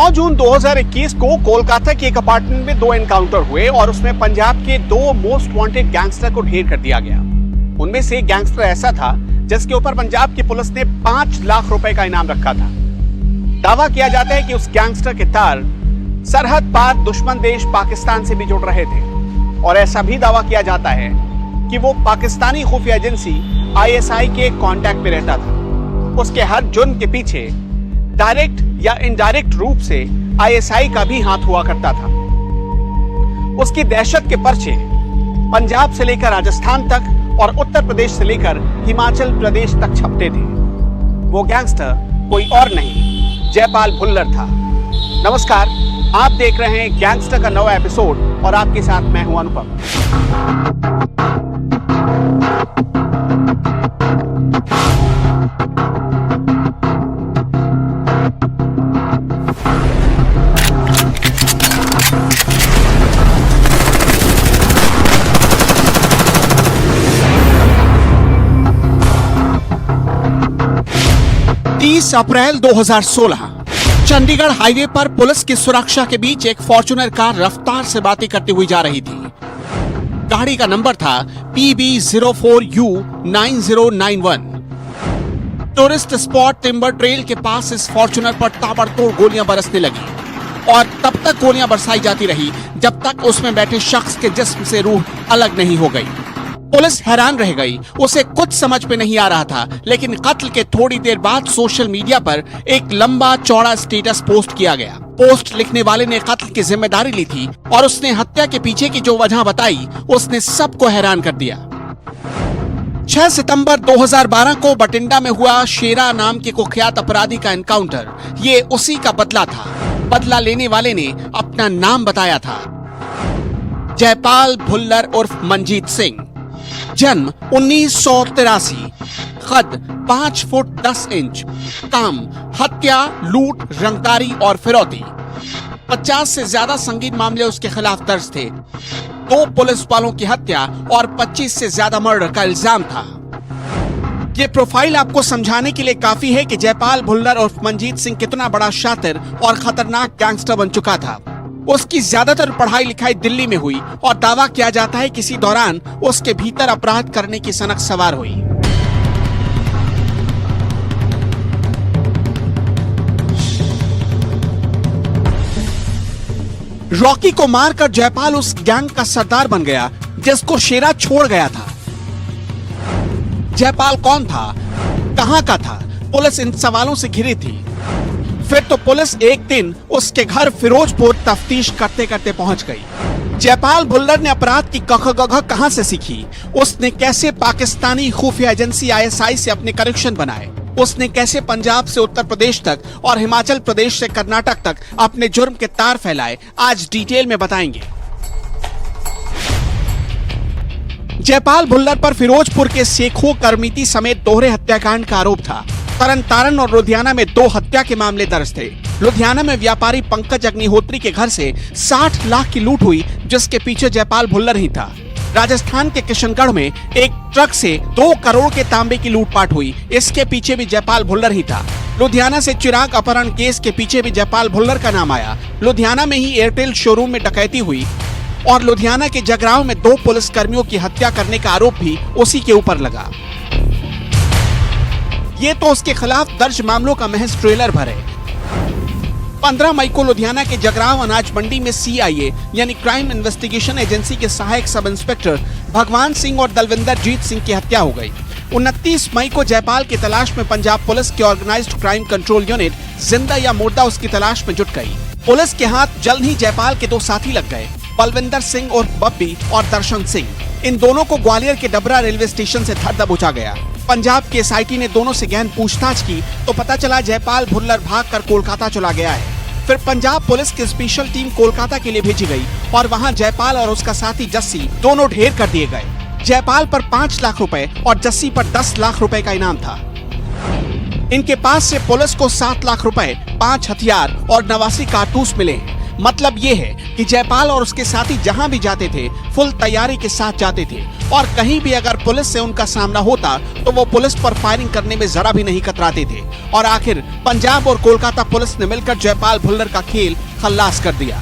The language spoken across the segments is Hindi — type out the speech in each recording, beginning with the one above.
9 जून 2021 को कोलकाता के एक अपार्टमेंट में 2 एनकाउंटर हुए और उसमें पंजाब के 2 मोस्ट वांटेड गैंगस्टर को ढेर कर दिया गया। उनमें से एक गैंगस्टर ऐसा था जिसके ऊपर पंजाब की पुलिस ने 5 लाख रुपए का इनाम रखा था। दावा किया जाता है कि उस गैंगस्टर के तार सरहद पार दुश्मन देश पाकिस्तान से भी जुड़ रहे थे और ऐसा भी दावा किया जाता है कि वो पाकिस्तानी खुफिया एजेंसी ISI के कांटेक्ट में रहता था। उसके हर जुर्म के पीछे डायरेक्ट या इनडायरेक्ट रूप से ISI का भी हाथ हुआ करता था। उसकी दहशत के पर्चे पंजाब से लेकर राजस्थान तक और उत्तर प्रदेश से लेकर हिमाचल प्रदेश तक छपते थे। वो गैंगस्टर कोई और नहीं, जयपाल भुल्लर था। नमस्कार, आप देख रहे हैं गैंगस्टर का नया एपिसोड और आपके साथ मैं हूं अनुपम। अप्रैल 2016 चंडीगढ़ हाईवे पर पुलिस की सुरक्षा के बीच एक फॉर्च्यूनर कार रफ्तार से बातें करती हुई जा रही थी। गाड़ी का नंबर था PB04U9091। Tourist spot timber trail के पास इस फॉर्च्यूनर पर ताबड़तोड़ गोलियां बरसने लगी और तब तक गोलियां बरसाई जाती रही जब तक उसमें बैठे शख्स के जिस्म से रूह अलग नहीं हो गई। पुलिस हैरान रह गई, उसे कुछ समझ में नहीं आ रहा था। लेकिन कत्ल के थोड़ी देर बाद सोशल मीडिया पर एक लंबा चौड़ा स्टेटस पोस्ट किया गया। पोस्ट लिखने वाले ने कत्ल की जिम्मेदारी ली थी और उसने हत्या के पीछे की जो वजह बताई उसने सबको हैरान कर दिया। 6 सितंबर 2012 को बठिंडा में हुआ शेरा नाम के कुख्यात अपराधी का एनकाउंटर ये उसी का बदला था। बदला लेने वाले ने अपना नाम बताया था, जयपाल भुल्लर उर्फ मनजीत सिंह। जन्म 1983, कद 5 फुट 10 इंच, काम हत्या, लूट, रंगदारी और फिरौती। 50 से ज्यादा संगीन मामले उसके खिलाफ दर्ज थे। 2 पुलिस वालों की हत्या और 25 से ज्यादा मर्डर का इल्जाम था। ये प्रोफाइल आपको समझाने के लिए काफी है कि जयपाल भुल्लर और मनजीत सिंह कितना बड़ा शातिर और खतरनाक गैंगस्टर बन चुका था। उसकी ज्यादातर पढ़ाई लिखाई दिल्ली में हुई और दावा किया जाता है किसी दौरान उसके भीतर अपराध करने की सनक सवार हुई। रॉकी को मारकर जयपाल उस गैंग का सरदार बन गया जिसको शेरा छोड़ गया था। जयपाल कौन था, कहां का था, पुलिस इन सवालों से घिरी थी। फिर तो पुलिस एक दिन उसके घर फिरोजपुर तफ्तीश करते करते पहुंच गई। जयपाल भुल्लर ने अपराध की कखगघ कहां से सीखी, उसने कैसे पाकिस्तानी खुफिया एजेंसी ISI से अपने कनेक्शन बनाए, उसने कैसे पंजाब से उत्तर प्रदेश तक और हिमाचल प्रदेश से कर्नाटक तक अपने जुर्म के तार फैलाए, आज डिटेल में बताएंगे। जयपाल भुल्लर पर फिरोजपुर के शेखो करमीती समेत दोहरे हत्याकांड का आरोप था। तरन तारण और लुधियाना में 2 हत्या के मामले दर्ज थे। लुधियाना में व्यापारी पंकज अग्निहोत्री के घर से 60 लाख की लूट हुई जिसके पीछे जयपाल भुल्लर ही था। राजस्थान के किशनगढ़ में एक ट्रक से 2 करोड़ के तांबे की लूटपाट हुई, इसके पीछे भी जयपाल भुल्लर ही था। लुधियाना से चिराग अपहरण केस के पीछे भी जयपाल भुल्लर का नाम आया। लुधियाना में ही एयरटेल शोरूम में डकैती हुई और लुधियाना के जगरांव में 2 पुलिस कर्मियों की हत्या करने का आरोप भी उसी के ऊपर लगा। ये तो उसके खिलाफ दर्ज मामलों का महज ट्रेलर भर है। 15 मई को लुधियाना के जगरांव अनाज मंडी में CIA यानी क्राइम इन्वेस्टिगेशन एजेंसी के सहायक सब इंस्पेक्टर भगवान सिंह और दलविंदर जीत सिंह की हत्या हो गई। 29 मई को जयपाल की तलाश में पंजाब पुलिस की ऑर्गेनाइज्ड क्राइम कंट्रोल यूनिट जिंदा या मुर्दा उसकी तलाश में जुट गई। पुलिस के हाथ जल्द ही जयपाल के 2 साथी लग गए, बलविंदर सिंह और बब्बी और दर्शन सिंह। इन दोनों को ग्वालियर के डबरा रेलवे स्टेशन से धर दबोचा गया। पंजाब के SIT ने दोनों से गहन पूछताछ की तो पता चला जयपाल भुल्लर भागकर कोलकाता चला गया है। फिर पंजाब पुलिस की स्पेशल टीम कोलकाता के लिए भेजी गई और वहां जयपाल और उसका साथी जस्सी दोनों ढेर कर दिए गए। जयपाल पर 5 लाख रुपए और जस्सी पर 10 लाख रुपए का इनाम था। इनके पास से पुलिस को 7 लाख रुपए, 5 हथियार और 89 कारतूस मिले। मतलब ये है कि जयपाल और उसके साथी जहां भी जाते थे फुल तैयारी के साथ जाते थे और कहीं भी अगर पुलिस से उनका सामना होता तो वो पुलिस पर फायरिंग करने में जरा भी नहीं कतराते थे। और आखिर पंजाब और कोलकाता पुलिस ने मिलकर जयपाल भुल्लर का खेल खल्लास कर दिया।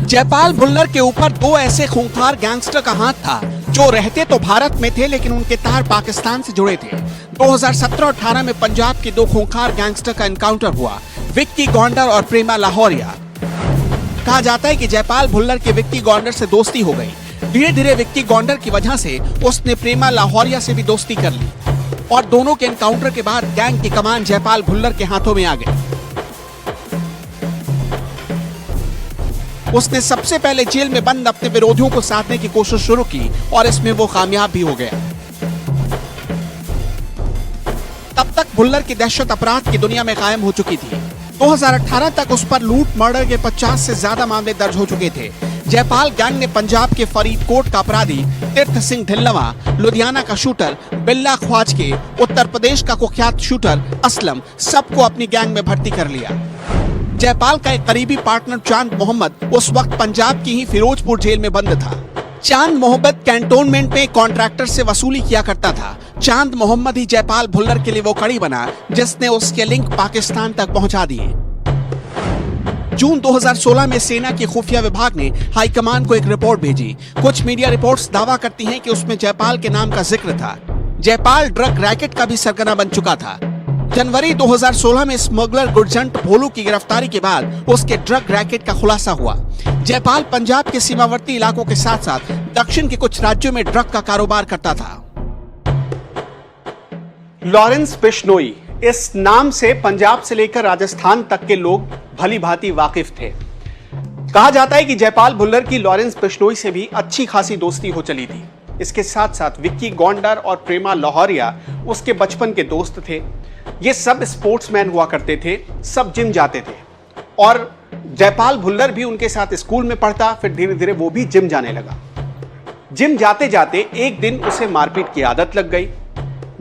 जयपाल भुल्लर के ऊपर दो ऐसे खूंखार गैंगस्टर का हाथ था जो रहते तो भारत में थे लेकिन उनके तार पाकिस्तान से जुड़े थे। 2017-18 में पंजाब के दो खूंखार गैंगस्टर का एनकाउंटर हुआ, विक्की गौंडर और प्रेमा लाहौरिया। कहा जाता है कि जयपाल भुल्लर की विक्की गौंडर से दोस्ती हो गई। धीरे धीरे विक्की गौंडर की वजह से उसने प्रेमा लाहौरिया से भी दोस्ती कर ली और दोनों के एनकाउंटर के बाद गैंग की कमान जयपाल भुल्लर के हाथों में आ गई। उसने सबसे पहले जेल में बंद अपने विरोधियों को साधने की कोशिश शुरू की और इसमें वो कामयाब भी हो गया। तब तक भुल्लर की दहशत अपराध की दुनिया में कायम हो चुकी थी। 2018 तक उस पर लूट मर्डर के 50 से ज्यादा मामले दर्ज हो चुके थे। जयपाल गैंग ने पंजाब के फरीदकोट का अपराधी तीर्थ सिंह ढिल्लवा, लुधियाना का शूटर बिल्ला ख्वाजके, उत्तर प्रदेश का कुख्यात शूटर असलम सबको अपनी गैंग में भर्ती कर लिया। जयपाल का एक करीबी पार्टनर चांद मोहम्मद उस वक्त पंजाब की ही फिरोजपुर जेल में बंद था। चांद मोहम्मद कैंटोनमेंट में कॉन्ट्रैक्टर से वसूली किया करता था। चांद मोहम्मद ही जयपाल भुल्लर के लिए वो कड़ी बना जिसने उसके लिंक पाकिस्तान तक पहुंचा दिए। जून 2016 में सेना के खुफिया विभाग ने हाईकमान को एक रिपोर्ट भेजी। कुछ मीडिया रिपोर्ट्स दावा करती हैं कि उसमें जयपाल के नाम का जिक्र था। जयपाल ड्रग रैकेट का भी सरगना बन चुका था। जनवरी 2016 में स्मगलर गुरजंट भोलू की गिरफ्तारी के बाद उसके ड्रग रैकेट का खुलासा हुआ। जयपाल पंजाब के सीमावर्ती इलाकों के साथ साथ दक्षिण के कुछ राज्यों में ड्रग का कारोबार करता था। लॉरेंस बिश्नोई, इस नाम से पंजाब से लेकर राजस्थान तक के लोग भली भांति वाकिफ थे। कहा जाता है कि जयपाल भुल्लर की लॉरेंस बिश्नोई से भी अच्छी खासी दोस्ती हो चली थी। इसके साथ साथ विक्की गौंडर और प्रेमा लाहौरिया उसके बचपन के दोस्त थे। ये सब स्पोर्ट्समैन हुआ करते थे, सब जिम जाते थे और जयपाल भुल्लर भी उनके साथ स्कूल में पढ़ता। फिर धीरे धीरे वो भी जिम जाने लगा। जिम जाते जाते एक दिन उसे मारपीट की आदत लग गई।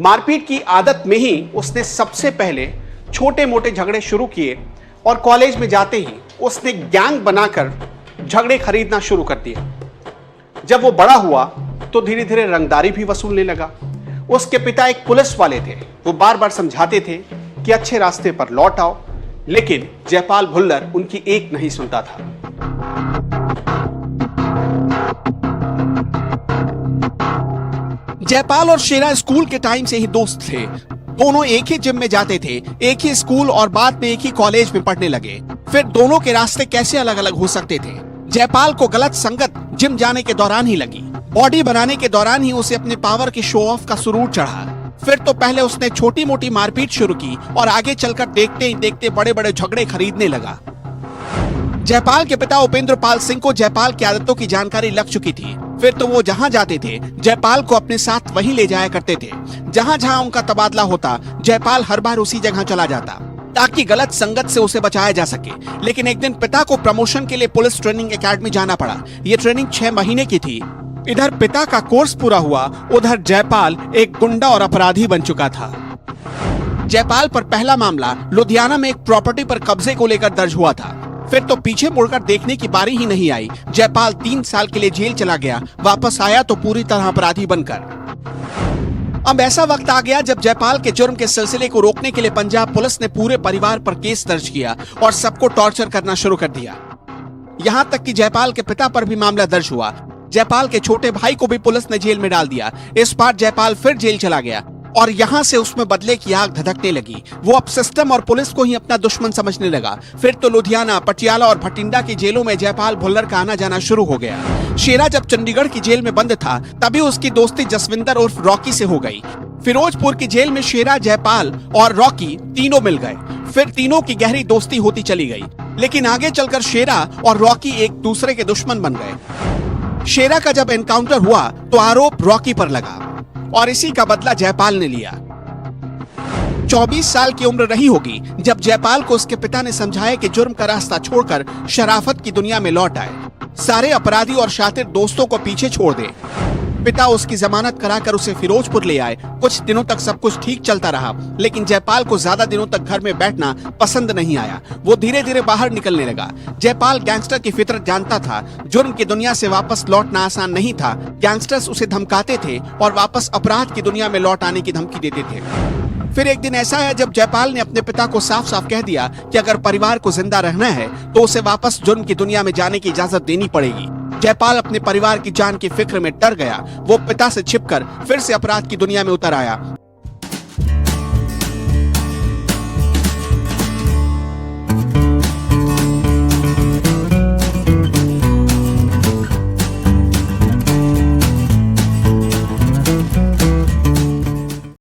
मारपीट की आदत में ही उसने सबसे पहले छोटे मोटे झगड़े शुरू किए और कॉलेज में जाते ही उसने गैंग बनाकर झगड़े खरीदना शुरू कर दिया। जब वो बड़ा हुआ तो धीरे धीरे रंगदारी भी वसूलने लगा। उसके पिता एक पुलिस वाले थे। वो बार बार समझाते थे कि अच्छे रास्ते पर लौट आओ, लेकिन जयपाल भुल्लर उनकी एक नहीं सुनता था। जयपाल और शेरा स्कूल के टाइम से ही दोस्त थे। दोनों एक ही जिम में जाते थे, एक ही स्कूल और बाद में एक ही कॉलेज में पढ़ने लगे। फिर दोनों के रास्ते कैसे अलग अलग हो सकते थे। जयपाल को गलत संगत जिम जाने के दौरान ही लगी। बॉडी बनाने के दौरान ही उसे अपने पावर के शो ऑफ का सुरूर चढ़ा। फिर तो पहले उसने छोटी मोटी मारपीट शुरू की और आगे चलकर देखते ही देखते बड़े बड़े झगड़े खरीदने लगा। जयपाल के पिता उपेंद्र पाल सिंह को जयपाल की आदतों की जानकारी लग चुकी थी। फिर तो वो जहां जाते थे जयपाल को अपने साथ वहीं ले जाया करते थे। जहां जहां उनका तबादला होता जयपाल हर बार उसी जगह चला जाता ताकि गलत संगत से उसे बचाया जा सके। लेकिन एक दिन पिता को प्रमोशन के लिए पुलिस ट्रेनिंग एकेडमी जाना पड़ा। ये ट्रेनिंग 6 महीने की थी। इधर पिता का कोर्स पूरा हुआ, उधर जयपाल एक गुंडा और अपराधी बन चुका था। जयपाल पर पहला मामला लुधियाना में एक प्रॉपर्टी पर कब्जे को लेकर दर्ज हुआ था। फिर तो पीछे मुड़कर देखने की बारी ही नहीं आई। जयपाल 3 साल के लिए जेल चला गया। वापस आया तो पूरी तरह अपराधी बनकर। अब ऐसा वक्त आ गया जब जयपाल के जुर्म के सिलसिले को रोकने के लिए पंजाब पुलिस ने पूरे परिवार पर केस दर्ज किया और सबको टॉर्चर करना शुरू कर दिया। यहां तक कि जयपाल के पिता पर भी मामला दर्ज हुआ। जयपाल के छोटे भाई को भी पुलिस ने जेल में डाल दिया। इस बार जयपाल फिर जेल चला गया और यहाँ से उसमें बदले की आग धधकने लगी। वो अब सिस्टम और पुलिस को ही अपना दुश्मन समझने लगा। फिर तो लुधियाना, पटियाला और भटिंडा की जेलों में जयपाल भुल्लर का आना जाना शुरू हो गया। शेरा जब चंडीगढ़ की जेल में बंद था तभी उसकी दोस्ती जसविंदर उर्फ रॉकी से हो गई। फिरोजपुर की जेल में शेरा, जयपाल और रॉकी तीनों मिल गए। फिर तीनों की गहरी दोस्ती होती चली गई। लेकिन आगे चलकर शेरा और रॉकी एक दूसरे के दुश्मन बन गए। शेरा का जब एनकाउंटर हुआ तो आरोप रॉकी पर लगा और इसी का बदला जयपाल ने लिया। 24 साल की उम्र रही होगी जब जयपाल को उसके पिता ने समझाया कि जुर्म का रास्ता छोड़कर शराफत की दुनिया में लौट आए, सारे अपराधी और शातिर दोस्तों को पीछे छोड़ दे। पिता उसकी जमानत कराकर उसे फिरोजपुर ले आए। कुछ दिनों तक सब कुछ ठीक चलता रहा, लेकिन जयपाल को ज्यादा दिनों तक घर में बैठना पसंद नहीं आया। वो धीरे धीरे बाहर निकलने लगा। जयपाल गैंगस्टर की फितरत जानता था। जुर्म की दुनिया से वापस लौटना आसान नहीं था। गैंगस्टर्स उसे धमकाते थे और वापस अपराध की दुनिया में लौट आने की धमकी देते थे। फिर एक दिन ऐसा है जब जयपाल ने अपने पिता को साफ साफ कह दिया कि अगर परिवार को जिंदा रहना है तो उसे वापस जुर्म की दुनिया में जाने की इजाजत देनी पड़ेगी। जयपाल अपने परिवार की जान की फिक्र में डर गया। वो पिता से छिपकर फिर से अपराध की दुनिया में उतर आया।